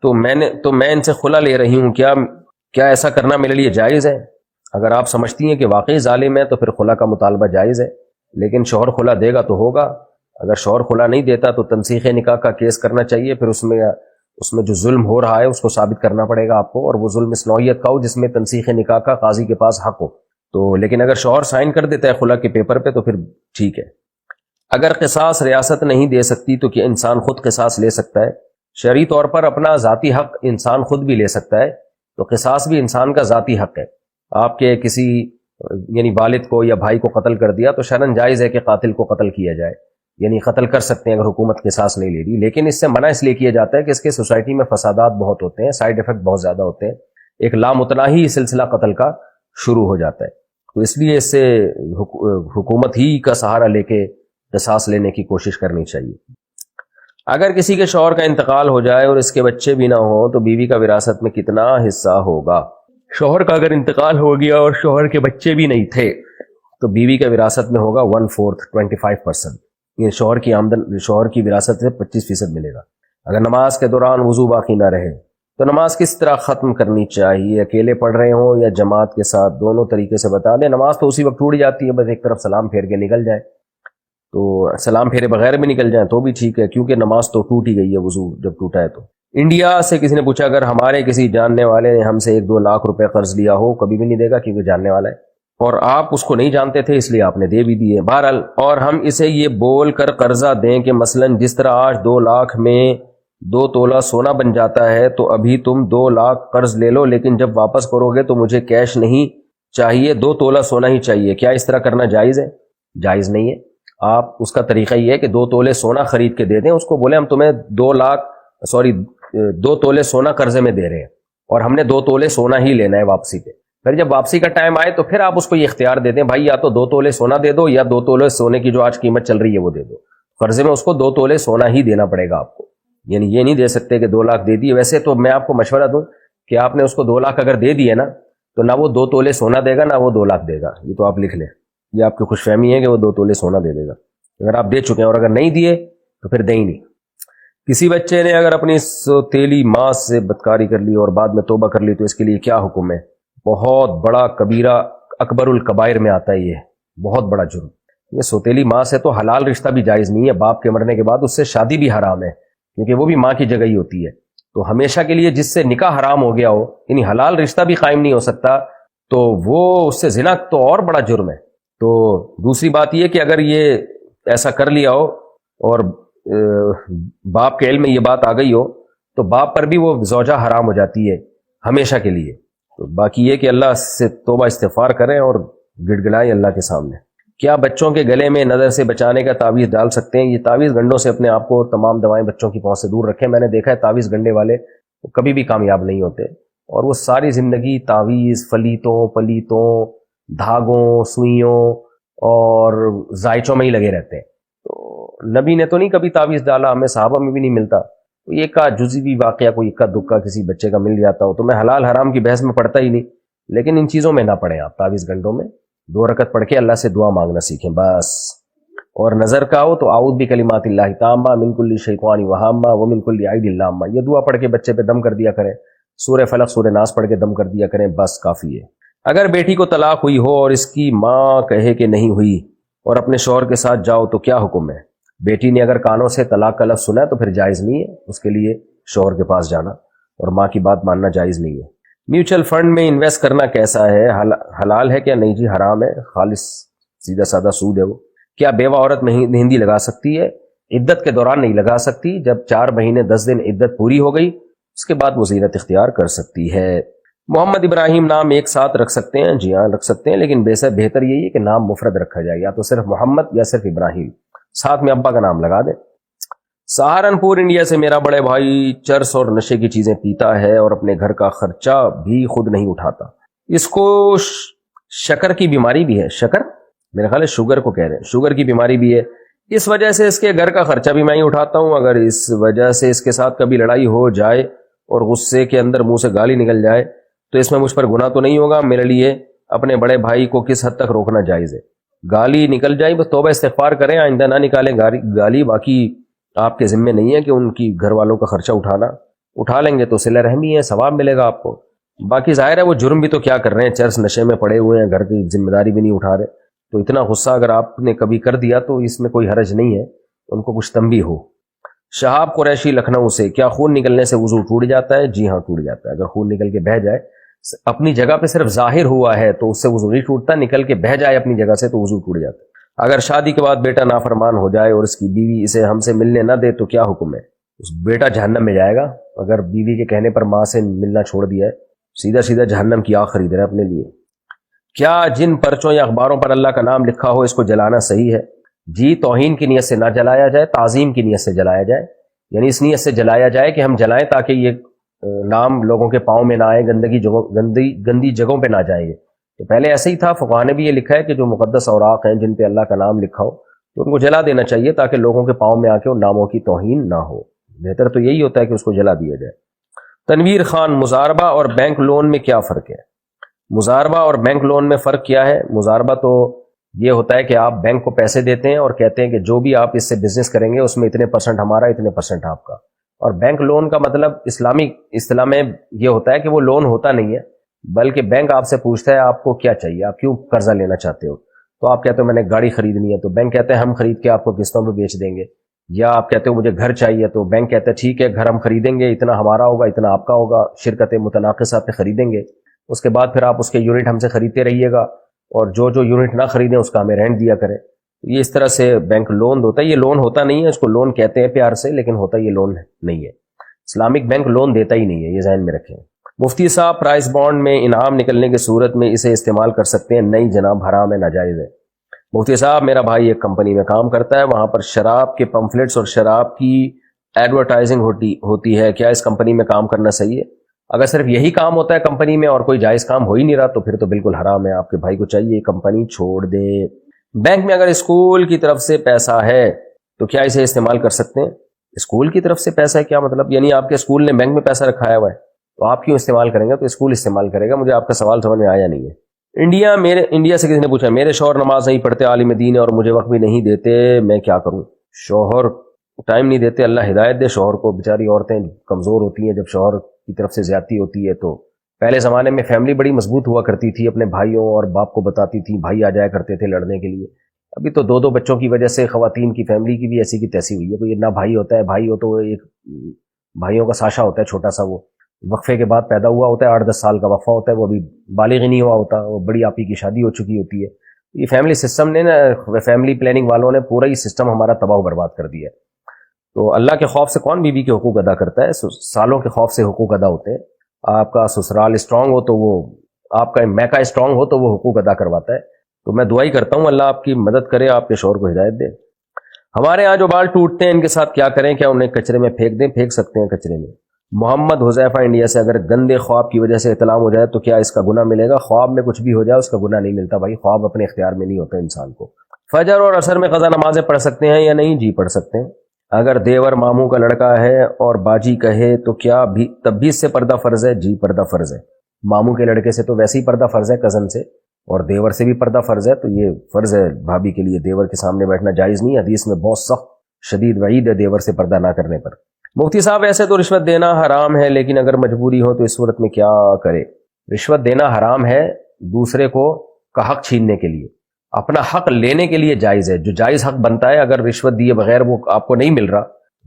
تو میں ان سے خلا لے رہی ہوں، کیا ایسا کرنا میرے لیے جائز ہے؟ اگر آپ سمجھتی ہیں کہ واقعی ظالم ہے تو پھر خلا کا مطالبہ جائز ہے، لیکن شوہر خلا دے گا تو ہوگا، اگر شوہر خلا نہیں دیتا تو تنسیخ نکاح کا کیس کرنا چاہیے، پھر اس میں جو ظلم ہو رہا ہے اس کو ثابت کرنا پڑے گا آپ کو، اور وہ ظلم اس نوعیت کا ہو جس میں تنسیخ نکاح کا قاضی کے پاس حق ہو تو، لیکن اگر شوہر سائن کر دیتا ہے خلا کے پیپر پہ تو پھر ٹھیک ہے۔ اگر قصاص ریاست نہیں دے سکتی تو کیا انسان خود قصاص لے سکتا ہے؟ شرعی طور پر اپنا ذاتی حق انسان خود بھی لے سکتا ہے، تو قصاص بھی انسان کا ذاتی حق ہے۔ آپ کے کسی یعنی والد کو یا بھائی کو قتل کر دیا تو شرعاً جائز ہے کہ قاتل کو قتل کیا جائے، یعنی قتل کر سکتے ہیں اگر حکومت قصاص نہیں لے رہی، لیکن اس سے منع اس لیے کیا جاتا ہے کہ اس کے سوسائٹی میں فسادات بہت ہوتے ہیں، سائیڈ ایفیکٹ بہت زیادہ ہوتے ہیں، ایک لامتناہی سلسلہ قتل کا شروع ہو جاتا ہے، تو اس لیے اس سے حکومت ہی کا سہارا لے کے قصاص لینے کی کوشش کرنی چاہیے۔ اگر کسی کے شوہر کا انتقال ہو جائے اور اس کے بچے بھی نہ ہوں تو بیوی کا وراثت میں کتنا حصہ ہوگا؟ شوہر کا اگر انتقال ہو گیا اور شوہر کے بچے بھی نہیں تھے تو بیوی کا وراثت میں ہوگا 1/4 25%۔ یہ شوہر کی آمدن، شوہر کی وراثت سے 25% ملے گا۔ اگر نماز کے دوران وضو باقی نہ رہے تو نماز کس طرح ختم کرنی چاہیے؟ اکیلے پڑھ رہے ہوں یا جماعت کے ساتھ، دونوں طریقے سے بتا دیں۔ نماز تو اسی وقت ٹوٹ جاتی ہے، بس ایک طرف سلام پھیر کے نکل جائیں، تو سلام پھیرے بغیر بھی نکل جائیں تو بھی ٹھیک ہے، کیونکہ نماز تو ٹوٹ ہی گئی ہے وضو جب ٹوٹا ہے۔ تو انڈیا سے کسی نے پوچھا، اگر ہمارے کسی جاننے والے نے ہم سے 1-2 لاکھ روپے قرض لیا ہو، کبھی بھی نہیں دے گا کیونکہ جاننے والا ہے، اور آپ اس کو نہیں جانتے تھے اس لیے آپ نے دے بھی دیے۔ بہرحال، اور ہم اسے یہ بول کر قرضہ دیں کہ مثلا جس طرح آج 2 لاکھ میں 2 تولہ سونا بن جاتا ہے، تو ابھی تم 2 لاکھ قرض لے لو، لیکن جب واپس کرو گے تو مجھے کیش نہیں چاہیے، 2 تولہ سونا ہی چاہیے۔ کیا اس طرح کرنا جائز ہے؟ جائز نہیں ہے۔ آپ اس کا طریقہ یہ ہے کہ 2 تولے سونا خرید کے دے دیں، اس کو بولیں ہم تمہیں 2 تولے سونا قرضے میں دے رہے ہیں اور ہم نے 2 تولے سونا ہی لینا ہے واپسی پہ۔ پھر جب واپسی کا ٹائم آئے تو پھر آپ اس کو یہ اختیار دے دیں، بھائی یا تو 2 تولے سونا دے دو یا 2 تولے سونے کی جو آج قیمت چل رہی ہے وہ دے دو۔ قرضے میں اس کو 2 تولے سونا ہی دینا پڑے گا آپ کو، یعنی یہ نہیں دے سکتے کہ 2 لاکھ دے دیے۔ ویسے تو میں آپ کو مشورہ دوں کہ آپ نے اس کو 2 لاکھ اگر دے دیے نا تو نہ وہ 2 تولے سونا دے گا نہ وہ 2 لاکھ دے گا، یہ تو آپ لکھ لیں، یہ آپ کی خوش فہمی ہے کہ وہ 2 تولے سونا دے دے گا اگر آپ دے چکے ہیں، اور اگر نہیں دیے تو پھر دیں ہی نہیں۔ کسی بچے نے اگر اپنی سوتیلی ماں سے بدکاری کر لی اور بعد میں توبہ کر لی تو اس کے لیے کیا حکم ہے؟ بہت بڑا کبیرہ، اکبر الکبائر میں آتا ہے، یہ بہت بڑا جرم۔ یہ سوتیلی ماں سے تو حلال رشتہ بھی جائز نہیں ہے، باپ کے مرنے کے بعد اس سے شادی بھی حرام ہے، کیونکہ وہ بھی ماں کی جگہ ہی ہوتی ہے۔ تو ہمیشہ کے لیے جس سے نکاح حرام ہو گیا ہو، یعنی حلال رشتہ بھی قائم نہیں ہو سکتا، تو وہ اس سے زنا تو اور بڑا جرم ہے۔ تو دوسری بات یہ کہ اگر یہ ایسا کر لیا ہو اور باپ کے علم میں یہ بات آ گئی ہو تو باپ پر بھی وہ زوجہ حرام ہو جاتی ہے ہمیشہ کے لیے۔ تو باقی یہ کہ اللہ سے توبہ استغفار کریں اور گڑ گڑائیں اللہ کے سامنے۔ کیا بچوں کے گلے میں نظر سے بچانے کا تعویذ ڈال سکتے ہیں؟ یہ تعویذ گنڈوں سے اپنے آپ کو، تمام دوائیں بچوں کی پہنچ سے دور رکھیں۔ میں نے دیکھا ہے تعویذ گنڈے والے وہ کبھی بھی کامیاب نہیں ہوتے، اور وہ ساری زندگی تعویذ، پلیتوں، دھاگوں، سوئیوں اور زائچوں میں ہی لگے رہتے ہیں۔ تو نبی نے تو نہیں کبھی تعویذ ڈالا، ہمیں صحابہ میں بھی نہیں ملتا۔ تو یہ کا جزوی بھی واقعہ کوئی اکا دکا کسی بچے کا مل جاتا ہو تو میں حلال حرام کی بحث میں پڑھتا ہی نہیں، لیکن ان چیزوں میں نہ پڑھیں آپ، تعویذ گنڈوں میں 2 رکعت پڑھ کے اللہ سے دعا مانگنا سیکھیں بس۔ اور نظر کا ہو تو اعوذ بکلمات اللہ تامہ من کل شیطان وہامہ ومن کل عین لامہ، یہ دعا پڑھ کے بچے پہ دم کر دیا کریں، سورہ فلق سورہ ناس پڑھ کے دم کر دیا کریں، بس کافی ہے۔ اگر بیٹی کو طلاق ہوئی ہو اور اس کی ماں کہے کہ نہیں ہوئی اور اپنے شوہر کے ساتھ جاؤ تو کیا حکم ہے؟ بیٹی نے اگر کانوں سے طلاق کا لفظ سنا ہے تو پھر جائز نہیں ہے اس کے لیے شوہر کے پاس جانا، اور ماں کی بات ماننا جائز نہیں ہے۔ میوچل فنڈ میں انویسٹ کرنا کیسا ہے؟ حلال ہے کیا؟ نہیں جی حرام ہے، خالص سیدھا سادہ سود ہے وہ۔ کیا بیوہ عورت مہندی لگا سکتی ہے؟ عدت کے دوران نہیں لگا سکتی، جب 4 مہینے 10 دن عدت پوری ہو گئی اس کے بعد وہ زینت اختیار کر سکتی ہے۔ محمد ابراہیم نام ایک ساتھ رکھ سکتے ہیں؟ جی ہاں رکھ سکتے ہیں، لیکن بہتر یہی ہے کہ نام مفرد رکھا جائے، یا تو صرف محمد یا صرف ابراہیم، ساتھ میں ابا کا نام لگا دیں۔ سہارنپور انڈیا سے میرا بڑے بھائی چرس اور نشے کی چیزیں پیتا ہے اور اپنے گھر کا خرچہ بھی خود نہیں اٹھاتا، اس کو شکر کی بیماری بھی ہے، شکر میرے خیال ہے شوگر کو کہہ رہے ہیں، شوگر کی بیماری بھی ہے، اس وجہ سے اس کے گھر کا خرچہ بھی میں ہی اٹھاتا ہوں۔ اگر اس وجہ سے اس کے ساتھ کبھی لڑائی ہو جائے اور غصے کے اندر منہ سے گالی نکل جائے تو اس میں مجھ پر گناہ تو نہیں ہوگا؟ میرے لیے اپنے بڑے بھائی کو کس حد تک روکنا جائز ہے؟ گالی نکل جائے بس توبہ استغفار کریں، آئندہ نہ نکالیں گالی۔ باقی آپ کے ذمہ نہیں ہے کہ ان کی گھر والوں کا خرچہ اٹھا لیں گے تو صلہ رحمی ہے، ثواب ملے گا آپ کو۔ باقی ظاہر ہے وہ جرم بھی تو کیا کر رہے ہیں، چرس نشے میں پڑے ہوئے ہیں، گھر کی ذمہ داری بھی نہیں اٹھا رہے، تو اتنا غصہ اگر آپ نے کبھی کر دیا تو اس میں کوئی حرج نہیں ہے، ان کو کچھ تنبیہ ہو۔ شہاب قریشی لکھنؤ سے، کیا خون نکلنے سے وضو ٹوٹ جاتا ہے؟ جی ہاں ٹوٹ جاتا ہے، اگر خون نکل کے بہہ جائے، اپنی جگہ پہ صرف ظاہر ہوا ہے تو اس سے وضو نہیں ٹوٹتا، نکل کے بہہ جائے اپنی جگہ سے تو وضو ٹوٹ جاتا ہے۔ اگر شادی کے بعد بیٹا نافرمان ہو جائے اور اس کی بیوی اسے ہم سے ملنے نہ دے تو کیا حکم ہے؟ اس بیٹا جہنم میں جائے گا، اگر بیوی کے کہنے پر ماں سے ملنا چھوڑ دیا ہے، سیدھا جہنم کی آگ خرید رہے ہیں اپنے لیے۔ کیا جن پرچوں یا اخباروں پر اللہ کا نام لکھا ہو اس کو جلانا صحیح ہے؟ جی توہین کی نیت سے نہ جلایا جائے، تعظیم کی نیت سے جلایا جائے، یعنی اس نیت سے جلایا جائے کہ ہم جلائیں تاکہ یہ نام لوگوں کے پاؤں میں نہ آئے، گندی جگہوں پہ نہ جائیں گے۔ تو پہلے ایسے ہی تھا، فقہاء نے بھی یہ لکھا ہے کہ جو مقدس اوراق ہیں جن پہ اللہ کا نام لکھا ہو تو ان کو جلا دینا چاہیے تاکہ لوگوں کے پاؤں میں آ کے ان ناموں کی توہین نہ ہو۔ بہتر تو یہی ہوتا ہے کہ اس کو جلا دیا جائے۔ تنویر خان، مضاربہ اور بینک لون میں کیا فرق ہے؟ مضاربہ اور بینک لون میں فرق کیا ہے؟ مضاربہ تو یہ ہوتا ہے کہ آپ بینک کو پیسے دیتے ہیں اور کہتے ہیں کہ جو بھی آپ اس سے بزنس کریں گے اس میں اتنے % ہمارا، اتنے % آپ کا. اور بینک لون کا مطلب اسلامی اصطلاح میں یہ ہوتا ہے کہ وہ لون ہوتا نہیں ہے، بلکہ بینک آپ سے پوچھتا ہے آپ کو کیا چاہیے، آپ کیوں قرضہ لینا چاہتے ہو. تو آپ کہتے ہو میں نے گاڑی خریدنی ہے، تو بینک کہتے ہیں ہم خرید کے آپ کو قسطوں پہ بیچ دیں گے. یا آپ کہتے ہو مجھے گھر چاہیے، تو بینک کہتے ہیں ٹھیک ہے گھر ہم خریدیں گے، اتنا ہمارا ہوگا اتنا آپ کا ہوگا، شرکت متناقصہ پہ خریدیں گے. اس کے بعد پھر آپ اس کے یونٹ ہم سے خریدتے رہیے گا، اور جو یونٹ نہ خریدیں اس کا ہمیں رینٹ دیا کریں. یہ اس طرح سے بینک لون ہوتا ہے. یہ لون ہوتا نہیں ہے، اس کو لون کہتے ہیں پیار سے، لیکن ہوتا یہ لون نہیں ہے. اسلامک بینک لون دیتا ہی نہیں ہے، یہ ذہن میں رکھیں. مفتی صاحب پرائز بانڈ میں انعام نکلنے کی صورت میں اسے استعمال کر سکتے ہیں؟ نہیں جناب، حرام ہے، ناجائز ہے. مفتی صاحب میرا بھائی ایک کمپنی میں کام کرتا ہے، وہاں پر شراب کے پمفلٹس اور شراب کی ایڈورٹائزنگ ہوتی ہے، کیا اس کمپنی میں کام کرنا صحیح ہے؟ اگر صرف یہی کام ہوتا ہے کمپنی میں اور کوئی جائز کام ہو ہی نہیں رہا تو پھر تو بالکل حرام ہے. آپ کے بھائی کو چاہیے کمپنی چھوڑ دے. بینک میں اگر اسکول کی طرف سے پیسہ ہے تو کیا اسے استعمال کر سکتے ہیں؟ اسکول کی طرف سے پیسہ ہے کیا مطلب؟ یعنی آپ کے اسکول نے بینک میں پیسہ رکھایا ہوا ہے تو آپ کیوں استعمال کریں گے؟ تو اسکول استعمال کرے گا. مجھے آپ کا سوال سمجھ میں آیا نہیں ہے. انڈیا سے کسی نے پوچھا میرے شوہر نماز نہیں پڑھتے، عالم دین ہے، اور مجھے وقت بھی نہیں دیتے، میں کیا کروں؟ شوہر ٹائم نہیں دیتے، اللہ ہدایت دے شوہر کو. بیچاری عورتیں کمزور ہوتی ہیں، جب شوہر کی طرف سے زیادتی ہوتی ہے تو پہلے زمانے میں فیملی بڑی مضبوط ہوا کرتی تھی، اپنے بھائیوں اور باپ کو بتاتی تھی، بھائی آ جایا کرتے تھے لڑنے کے لیے. ابھی تو دو بچوں کی وجہ سے خواتین کی فیملی کی بھی ایسی کی تیسی ہوئی ہے. کوئی نہ بھائی ہوتا ہے، بھائی ہو تو وہ ایک بھائیوں کا ساشا ہوتا ہے چھوٹا سا، وہ وقفے کے بعد پیدا ہوا ہوتا ہے، 8-10 سال کا وقفہ ہوتا ہے، وہ ابھی بالغ ہی نہیں ہوا ہوتا، وہ بڑی آپی کی شادی ہو چکی ہوتی ہے. یہ فیملی سسٹم نے نا، فیملی پلاننگ والوں نے پورا ہی سسٹم ہمارا تباہ و برباد کر دیا ہے. تو اللہ کے خوف سے کون بیوی کے حقوق ادا کرتا ہے؟ سالوں کے خوف سے حقوق ادا ہوتے ہیں. آپ کا سسرال اسٹرانگ ہو تو وہ آپ کا میکا اسٹرانگ ہو تو وہ حقوق ادا کرواتا ہے. تو میں دعا ہی کرتا ہوں اللہ آپ کی مدد کرے، آپ کے شوہر کو ہدایت دے. ہمارے یہاں جو بال ٹوٹتے ہیں ان کے ساتھ کیا کریں؟ کیا انہیں کچرے میں پھینک دیں؟ پھینک سکتے ہیں کچرے میں. محمد حذیفہ انڈیا سے، اگر گندے خواب کی وجہ سے اطلاع ہو جائے تو کیا اس کا گناہ ملے گا؟ خواب میں کچھ بھی ہو جائے اس کا گناہ نہیں ملتا بھائی، خواب اپنے اختیار میں نہیں ہوتا انسان کو. فجر اور عصر میں قضا نمازیں پڑھ سکتے ہیں یا نہیں؟ جی پڑھ سکتے ہیں. اگر دیور ماموں کا لڑکا ہے اور باجی کہے تو کیا تب بھی اس سے پردہ فرض ہے؟ جی پردہ فرض ہے. ماموں کے لڑکے سے تو ویسے ہی پردہ فرض ہے، کزن سے، اور دیور سے بھی پردہ فرض ہے. تو یہ فرض ہے بھابھی کے لیے، دیور کے سامنے بیٹھنا جائز نہیں. حدیث میں بہت سخت شدید وعید ہے دیور سے پردہ نہ کرنے پر. مفتی صاحب ایسے تو رشوت دینا حرام ہے، لیکن اگر مجبوری ہو تو اس صورت میں کیا کرے؟ رشوت دینا حرام ہے دوسرے کا حق چھیننے کے لیے. اپنا حق لینے کے لیے جائز ہے، جو جائز حق بنتا ہے. اگر رشوت دیے بغیر وہ آپ کو نہیں مل رہا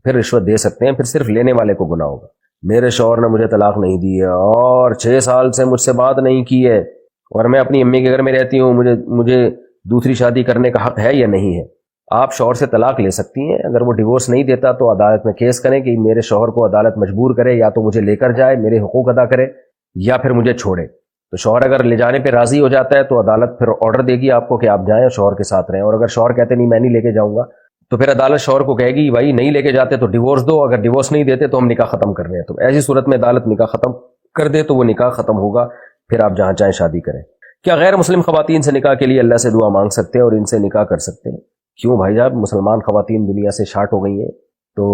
پھر رشوت دے سکتے ہیں، پھر صرف لینے والے کو گناہ ہوگا. میرے شوہر نے مجھے طلاق نہیں دی ہے اور 6 سال سے مجھ سے بات نہیں کی ہے، اور میں اپنی امی کے گھر میں رہتی ہوں، مجھے دوسری شادی کرنے کا حق ہے یا نہیں ہے؟ آپ شوہر سے طلاق لے سکتی ہیں. اگر وہ ڈیورس نہیں دیتا تو عدالت میں کیس کریں کہ میرے شوہر کو عدالت مجبور کرے، یا تو مجھے لے کر جائے، میرے حقوق ادا کرے، یا پھر مجھے چھوڑے. تو شوہر اگر لے جانے پہ راضی ہو جاتا ہے تو عدالت پھر آرڈر دے گی آپ کو کہ آپ جائیں اور شوہر کے ساتھ رہیں. اور اگر شوہر کہتے نہیں میں نہیں لے کے جاؤں گا تو پھر عدالت شوہر کو کہے گی بھائی نہیں لے کے جاتے تو ڈیورس دو، اگر ڈیورس نہیں دیتے تو ہم نکاح ختم کر رہے ہیں. تو ایسی صورت میں عدالت نکاح ختم کر دے تو وہ نکاح ختم ہوگا، پھر آپ جہاں چاہیں شادی کریں. کیا غیر مسلم خواتین سے نکاح کے لیے اللہ سے دعا مانگ سکتے ہیں اور ان سے نکاح کر سکتے ہیں؟ کیوں بھائی صاحب، مسلمان خواتین دنیا سے شارٹ ہو گئی ہیں تو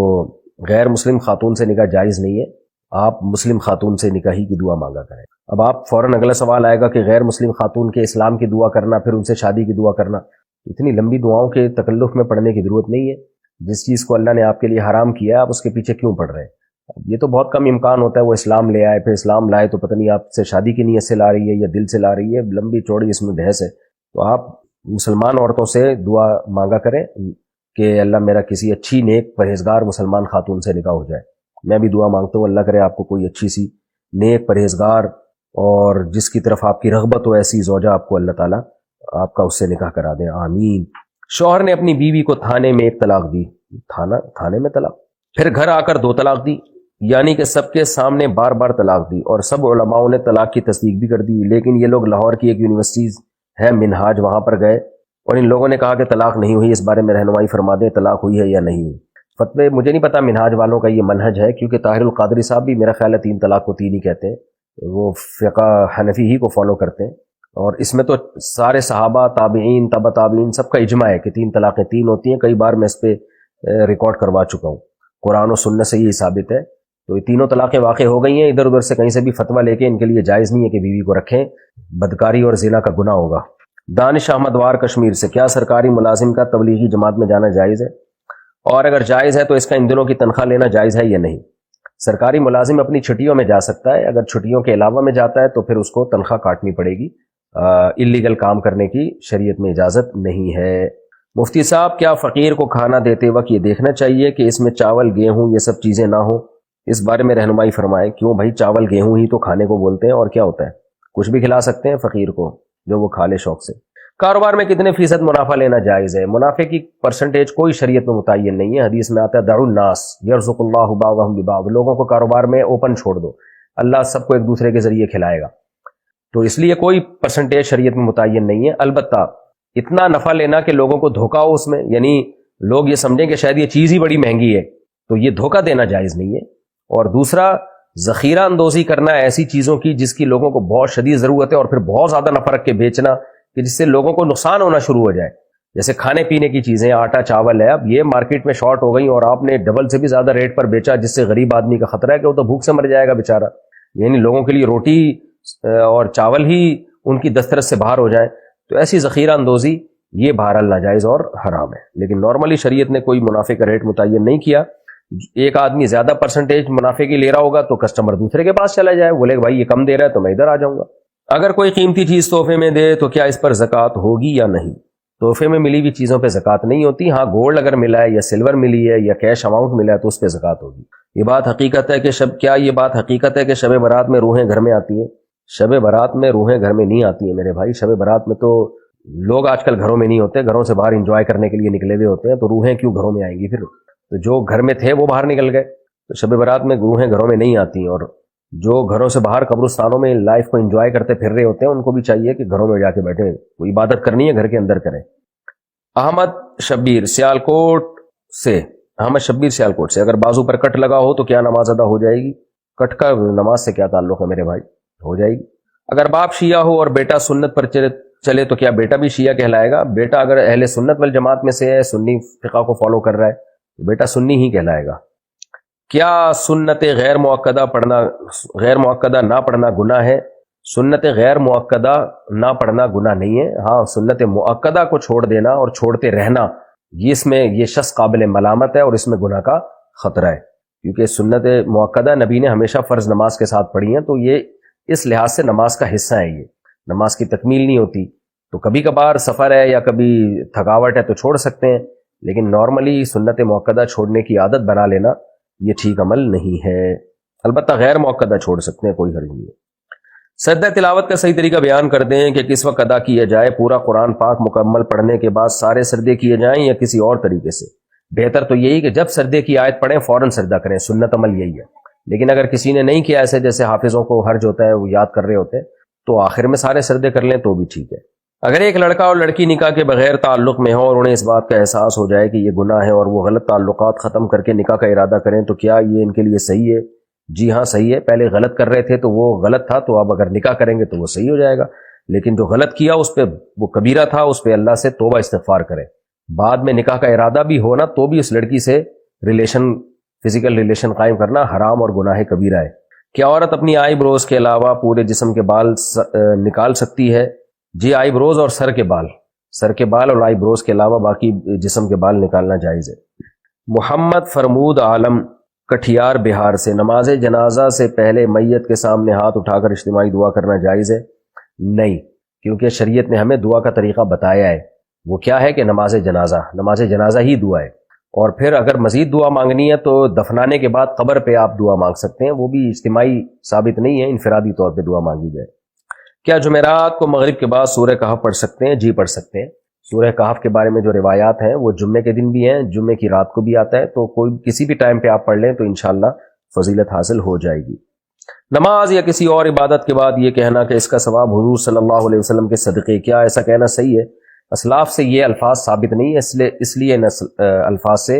غیر مسلم خاتون سے نکاح جائز نہیں ہے. آپ مسلم خاتون سے نکاحی کی دعا مانگا کریں. اب آپ فوراً اگلا سوال آئے گا کہ غیر مسلم خاتون کے اسلام کی دعا کرنا، پھر ان سے شادی کی دعا کرنا. اتنی لمبی دعاؤں کے تکلف میں پڑھنے کی ضرورت نہیں ہے. جس چیز کو اللہ نے آپ کے لیے حرام کیا ہے آپ اس کے پیچھے کیوں پڑھ رہے ہیں؟ یہ تو بہت کم امکان ہوتا ہے وہ اسلام لے آئے، پھر اسلام لائے تو پتہ نہیں آپ سے شادی کی نیت سے لا رہی ہے یا دل سے لا رہی ہے. لمبی چوڑی اس میں بحث ہے. تو آپ مسلمان عورتوں سے دعا مانگا کریں کہ اللہ میرا کسی اچھی نیک پرہیزگار مسلمان خاتون سے نکاح ہو جائے. میں بھی دعا مانگتا ہوں اللہ کرے آپ کو کوئی اچھی سی نیک پرہیزگار اور جس کی طرف آپ کی رغبت ہو ایسی زوجہ آپ کو اللہ تعالیٰ آپ کا اس سے نکاح کرا دیں، آمین. شوہر نے اپنی بیوی کو تھانے میں 1 طلاق دی، تھانے میں طلاق، پھر گھر آ کر 2 طلاق دی، یعنی کہ سب کے سامنے بار بار طلاق دی، اور سب علماؤں نے طلاق کی تصدیق بھی کر دی. لیکن یہ لوگ لاہور کی ایک یونیورسٹیز ہے منہاج، وہاں پر گئے اور ان لوگوں نے کہا کہ طلاق نہیں ہوئی، اس بارے میں رہنمائی فرما دیں طلاق ہوئی ہے یا نہیں ہوئی. فتوے مجھے نہیں پتا منہاج والوں کا یہ منہج ہے، کیونکہ طاہر القادری صاحب بھی میرا خیال ہے 3 طلاق کو 3 ہی کہتے ہیں، وہ فقہ حنفی ہی کو فالو کرتے ہیں. اور اس میں تو سارے صحابہ، تابعین، تبع تابعین سب کا اجماع ہے کہ 3 طلاقیں 3 ہوتی ہیں. کئی بار میں اس پہ ریکارڈ کروا چکا ہوں، قرآن و سنت سے یہ ثابت ہے. تو یہ 3 طلاقیں واقع ہو گئی ہیں. ادھر ادھر سے کہیں سے بھی فتویٰ لے کے ان کے لیے جائز نہیں ہے کہ بیوی کو رکھیں، بدکاری اور زنا کا گناہ ہوگا. دانش احمد وار کشمیر سے، کیا سرکاری ملازم کا تبلیغی جماعت میں جانا جائز ہے؟ اور اگر جائز ہے تو اس کا ان دنوں کی تنخواہ لینا جائز ہے یا نہیں؟ سرکاری ملازم اپنی چھٹیوں میں جا سکتا ہے، اگر چھٹیوں کے علاوہ میں جاتا ہے تو پھر اس کو تنخواہ کاٹنی پڑے گی، اللیگل کام کرنے کی شریعت میں اجازت نہیں ہے۔ مفتی صاحب، کیا فقیر کو کھانا دیتے وقت یہ دیکھنا چاہیے کہ اس میں چاول گیہوں یہ سب چیزیں نہ ہوں؟ اس بارے میں رہنمائی فرمائے۔ کیوں بھائی، چاول گیہوں ہی تو کھانے کو بولتے ہیں، اور کیا ہوتا ہے؟ کچھ بھی کھلا سکتے ہیں فقیر کو جو وہ کھا لے شوق سے۔ کاروبار میں کتنے فیصد منافع لینا جائز ہے؟ منافع کی پرسنٹیج کوئی شریعت میں متعین نہیں ہے، حدیث میں آتا ہے دعوا الناس یرزق اللہ بعضهم ببعض، لوگوں کو کاروبار میں اوپن چھوڑ دو، اللہ سب کو ایک دوسرے کے ذریعے کھلائے گا، تو اس لیے کوئی پرسنٹیج شریعت میں متعین نہیں ہے۔ البتہ اتنا نفع لینا کہ لوگوں کو دھوکہ ہو اس میں، یعنی لوگ یہ سمجھیں کہ شاید یہ چیز ہی بڑی مہنگی ہے، تو یہ دھوکہ دینا جائز نہیں ہے۔ اور دوسرا، ذخیرہ اندوزی کرنا ایسی چیزوں کی جس کی لوگوں کو بہت شدید ضرورت ہے اور پھر بہت زیادہ نفع رکھ کے بیچنا کہ جس سے لوگوں کو نقصان ہونا شروع ہو جائے، جیسے کھانے پینے کی چیزیں، آٹا چاول ہے، اب یہ مارکیٹ میں شارٹ ہو گئی اور آپ نے ڈبل سے بھی زیادہ ریٹ پر بیچا، جس سے غریب آدمی کا خطرہ ہے کہ وہ تو بھوک سے مر جائے گا بیچارہ، یعنی لوگوں کے لیے روٹی اور چاول ہی ان کی دسترس سے باہر ہو جائیں، تو ایسی ذخیرہ اندوزی یہ بہرحال ناجائز اور حرام ہے۔ لیکن نارملی شریعت نے کوئی منافع کا ریٹ متعین نہیں کیا۔ ایک آدمی زیادہ پرسنٹیج منافع کی لے رہا ہوگا تو کسٹمر دوسرے کے پاس چلا جائے، بولے بھائی یہ کم دے رہا ہے تو میں ادھر آ جاؤں گا۔ اگر کوئی قیمتی چیز تحفے میں دے تو کیا اس پر زکوٰۃ ہوگی یا نہیں؟ تحفے میں ملی ہوئی چیزوں پہ زکوٰۃ نہیں ہوتی، ہاں گولڈ اگر ملا ہے یا سلور ملی ہے یا کیش اماؤنٹ ملا ہے تو اس پہ زکوٰۃ ہوگی۔ یہ بات حقیقت ہے کہ یہ بات حقیقت ہے کہ شب برات میں روحیں گھر میں آتی ہیں؟ شب برات میں روحیں گھر میں نہیں آتی ہیں میرے بھائی، شب برات میں تو لوگ آج کل گھروں میں نہیں ہوتے، گھروں سے باہر انجوائے کرنے کے لیے نکلے ہوئے ہوتے ہیں، تو روحیں کیوں گھروں میں آئیں گی؟ پھر تو جو گھر میں تھے وہ باہر نکل گئے، تو شب برات میں روحیں گھروں میں نہیں آتی ہیں، اور جو گھروں سے باہر قبرستانوں میں لائف کو انجوائے کرتے پھر رہے ہوتے ہیں ان کو بھی چاہیے کہ گھروں میں جا کے بیٹھے، وہ عبادت کرنی ہے گھر کے اندر کریں۔ احمد شبیر سیالکوٹ سے، اگر بازو پر کٹ لگا ہو تو کیا نماز ادا ہو جائے گی؟ کٹ کا نماز سے کیا تعلق ہے میرے بھائی؟ ہو جائے گی۔ اگر باپ شیعہ ہو اور بیٹا سنت پر چلے تو کیا بیٹا بھی شیعہ کہلائے گا؟ بیٹا اگر اہل سنت والجماعت میں سے ہے، سنی فقہ کو فالو کر رہا ہے، تو بیٹا سنی ہی کہلائے گا۔ کیا سنت غیر مؤکدہ نہ پڑھنا گناہ ہے؟ سنت غیر مؤکدہ نہ پڑھنا گناہ نہیں ہے، ہاں سنت مؤکدہ کو چھوڑ دینا اور چھوڑتے رہنا یہ شخص قابل ملامت ہے اور اس میں گناہ کا خطرہ ہے، کیونکہ سنت مؤکدہ نبی نے ہمیشہ فرض نماز کے ساتھ پڑھی ہیں، تو یہ اس لحاظ سے نماز کا حصہ ہے، یہ نماز کی تکمیل نہیں ہوتی، تو کبھی کبھار سفر ہے یا کبھی تھکاوٹ ہے تو چھوڑ سکتے ہیں، لیکن نارملی سنت مؤکدہ چھوڑنے کی عادت بنا لینا یہ ٹھیک عمل نہیں ہے۔ البتہ غیر مؤکدہ چھوڑ سکتے ہیں، کوئی حرج نہیں ہے۔ سجدہ تلاوت کا صحیح طریقہ بیان کر دیں کہ کس وقت ادا کیا جائے؟ پورا قرآن پاک مکمل پڑھنے کے بعد سارے سجدے کیے جائیں یا کسی اور طریقے سے؟ بہتر تو یہی کہ جب سجدے کی آیت پڑھیں فوراً سجدہ کریں، سنت عمل یہی ہے، لیکن اگر کسی نے نہیں کیا ایسے، جیسے حافظوں کو حرج ہوتا ہے وہ یاد کر رہے ہوتے ہیں، تو آخر میں سارے سجدے کر لیں تو بھی ٹھیک ہے۔ اگر ایک لڑکا اور لڑکی نکاح کے بغیر تعلق میں ہو اور انہیں اس بات کا احساس ہو جائے کہ یہ گناہ ہے اور وہ غلط تعلقات ختم کر کے نکاح کا ارادہ کریں تو کیا یہ ان کے لیے صحیح ہے؟ جی ہاں صحیح ہے، پہلے غلط کر رہے تھے تو وہ غلط تھا، تو اب اگر نکاح کریں گے تو وہ صحیح ہو جائے گا، لیکن جو غلط کیا اس پہ وہ کبیرہ تھا، اس پہ اللہ سے توبہ استغفار کریں، بعد میں نکاح کا ارادہ بھی ہونا تو بھی اس لڑکی سے فزیکل ریلیشن قائم کرنا حرام اور گناہ کبیرہ ہے۔ کیا عورت اپنی آئی بروز کے علاوہ پورے جسم کے بال نکال سکتی ہے؟ جی، آئی بروز اور سر کے بال اور آئی بروز کے علاوہ باقی جسم کے بال نکالنا جائز ہے۔ محمد فرمود عالم کٹھیار بہار سے، نماز جنازہ سے پہلے میت کے سامنے ہاتھ اٹھا کر اجتماعی دعا کرنا جائز ہے؟ نہیں، کیونکہ شریعت نے ہمیں دعا کا طریقہ بتایا ہے، وہ کیا ہے کہ نماز جنازہ ہی دعا ہے، اور پھر اگر مزید دعا مانگنی ہے تو دفنانے کے بعد قبر پہ آپ دعا مانگ سکتے ہیں، وہ بھی اجتماعی ثابت نہیں ہے، انفرادی طور پہ دعا مانگی جائے۔ کیا جمعرات کو مغرب کے بعد سورہ کہف پڑھ سکتے ہیں؟ جی پڑھ سکتے ہیں۔ سورہ کہف کے بارے میں جو روایات ہیں وہ جمعے کے دن بھی ہیں، جمعے کی رات کو بھی آتا ہے، تو کوئی کسی بھی ٹائم پہ آپ پڑھ لیں تو انشاءاللہ فضیلت حاصل ہو جائے گی۔ نماز یا کسی اور عبادت کے بعد یہ کہنا کہ اس کا ثواب حضور صلی اللہ علیہ وسلم کے صدقے، کیا ایسا کہنا صحیح ہے؟ اسلاف سے یہ الفاظ ثابت نہیں ہے، اس لیے الفاظ سے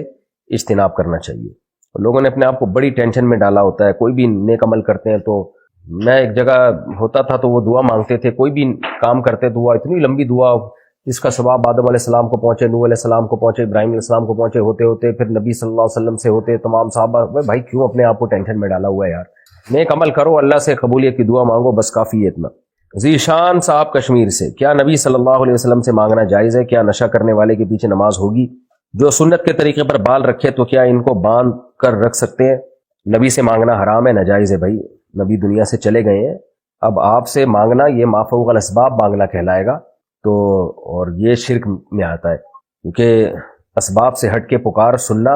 اجتناب کرنا چاہیے۔ لوگوں نے اپنے آپ کو بڑی ٹینشن میں ڈالا ہوتا ہے، کوئی بھی نیک عمل کرتے ہیں تو میں ایک جگہ ہوتا تھا تو وہ دعا مانگتے تھے، کوئی بھی کام کرتے دعا، اتنی لمبی دعا جس کا ثواب آدم علیہ السلام کو پہنچے، نوح علیہ السلام کو پہنچے، ابراہیم علیہ السلام کو پہنچے، ہوتے ہوتے پھر نبی صلی اللہ علیہ وسلم سے ہوتے تمام صحابہ۔ بھائی کیوں اپنے آپ کو ٹینشن میں ڈالا ہوا ہے یار؟ نیک عمل کرو، اللہ سے قبولیت کی دعا مانگو، بس کافی ہے اتنا۔ ذیشان صاحب کشمیر سے، کیا نبی صلی اللہ علیہ وسلم سے مانگنا جائز ہے؟ کیا نشہ کرنے والے کے پیچھے نماز ہوگی؟ جو سنت کے طریقے پر بال رکھے تو کیا ان کو باندھ کر رکھ سکتے ہیں؟ نبی سے مانگنا حرام ہے، ناجائز ہے بھائی، نبی دنیا سے چلے گئے ہیں، اب آپ سے مانگنا یہ ما فوق الاسباب مانگنا کہلائے گا، تو اور یہ شرک میں آتا ہے، کیونکہ اسباب سے ہٹ کے پکار سننا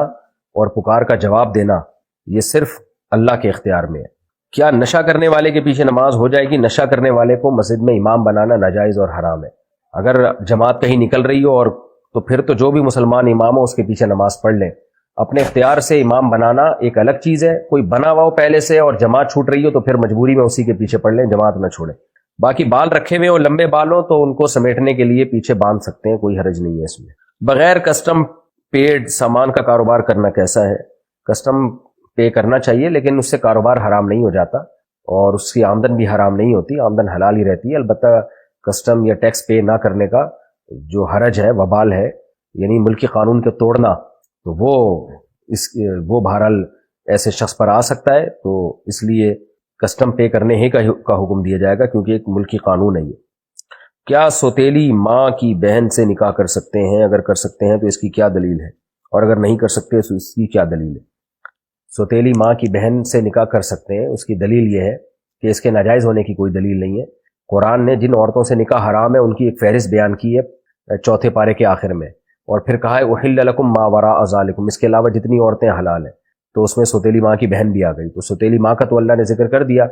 اور پکار کا جواب دینا یہ صرف اللہ کے اختیار میں ہے۔ کیا نشہ کرنے والے کے پیچھے نماز ہو جائے گی؟ نشہ کرنے والے کو مسجد میں امام بنانا ناجائز اور حرام ہے۔ اگر جماعت کہیں نکل رہی ہو اور تو پھر تو جو بھی مسلمان امام ہو اس کے پیچھے نماز پڑھ لیں، اپنے اختیار سے امام بنانا ایک الگ چیز ہے، کوئی بنا ہوا ہو پہلے سے اور جماعت چھوٹ رہی ہو تو پھر مجبوری میں اسی کے پیچھے پڑھ لیں، جماعت نہ چھوڑیں۔ باقی بال رکھے ہوئے اور لمبے بال ہوں تو ان کو سمیٹنے کے لیے پیچھے باندھ سکتے ہیں، کوئی حرج نہیں ہے اس میں۔ بغیر کسٹم پیڈ سامان کا کاروبار کرنا کیسا ہے؟ کسٹم پے کرنا چاہیے، لیکن اس سے کاروبار حرام نہیں ہو جاتا اور اس کی آمدن بھی حرام نہیں ہوتی، آمدن حلال ہی رہتی ہے۔ البتہ کسٹم یا ٹیکس پے نہ کرنے کا جو حرج ہے، وبال ہے، یعنی ملکی قانون کے توڑنا، تو وہ بہرحال ایسے شخص پر آ سکتا ہے، تو اس لیے کسٹم پے کرنے ہی کا حکم دیا جائے گا، کیونکہ ایک ملکی قانون ہے یہ۔ کیا سوتیلی ماں کی بہن سے نکاح کر سکتے ہیں؟ اگر کر سکتے ہیں تو اس کی کیا دلیل ہے، اور اگر نہیں کر سکتے تو اس کی کیا دلیل ہے؟ سوتیلی ماں کی بہن سے نکاح کر سکتے ہیں، اس کی دلیل یہ ہے کہ اس کے ناجائز ہونے کی کوئی دلیل نہیں ہے۔ قرآن نے جن عورتوں سے نکاح حرام ہے ان کی ایک فہرست بیان کی ہے 4 پارے کے آخر میں، اور پھر کہا ہے احل لکم ما وراء ذالکم، اس کے علاوہ جتنی عورتیں حلال ہیں، تو اس میں سوتیلی ماں کی بہن بھی آ گئی۔ تو سوتیلی ماں کا تو اللہ نے ذکر کر دیا،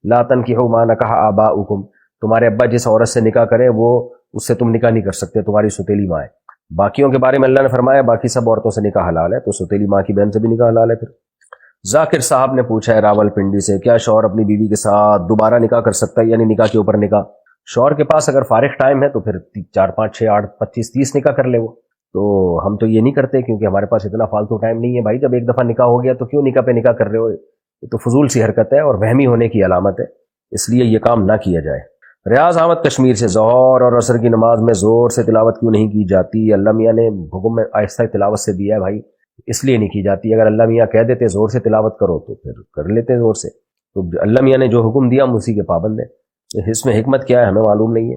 لا تنکحوا ما نکح آباؤکم، تمہارے ابا جس عورت سے نکاح کریں وہ اس سے تم نکاح نہیں کر سکتے، تمہاری سوتیلی ماں ہے۔ باقیوں کے بارے میں اللہ نے فرمایا باقی سب عورتوں سے نکاح حلال ہے، تو سوتیلی ماں کی بہن سے بھی نکاح حلال ہے۔ پھر ذاکر صاحب نے پوچھا ہے راول پنڈی سے، کیا شوہر اپنی بیوی کے ساتھ دوبارہ نکاح کر سکتا ہے، یعنی نکاح کے اوپر نکاح؟ شوہر کے پاس اگر فارغ ٹائم ہے تو پھر 4 5 6 8 25 30 نکاح کر لے وہ، تو ہم تو یہ نہیں کرتے کیونکہ ہمارے پاس اتنا فالتو ٹائم نہیں ہے بھائی۔ جب ایک دفعہ نکاح ہو گیا تو کیوں نکاح پہ نکاح کر رہے ہو؟ یہ تو فضول سی حرکت ہے اور وہمی ہونے کی علامت ہے، اس لیے یہ کام نہ کیا جائے۔ ریاض احمد کشمیر سے، ظہر اور عصر کی نماز میں زور سے تلاوت کیوں نہیں کی جاتی؟ اللہ میاں نے حکم آہستہ تلاوت سے دیا ہے بھائی، اس لیے نہیں کی جاتی۔ اگر اللہ میاں کہہ دیتے زور سے تلاوت کرو تو پھر کر لیتے زور سے، تو اللہ میاں نے جو حکم دیا ہم اسی کے پابند ہیں، اس میں حکمت کیا ہے ہمیں معلوم نہیں ہے۔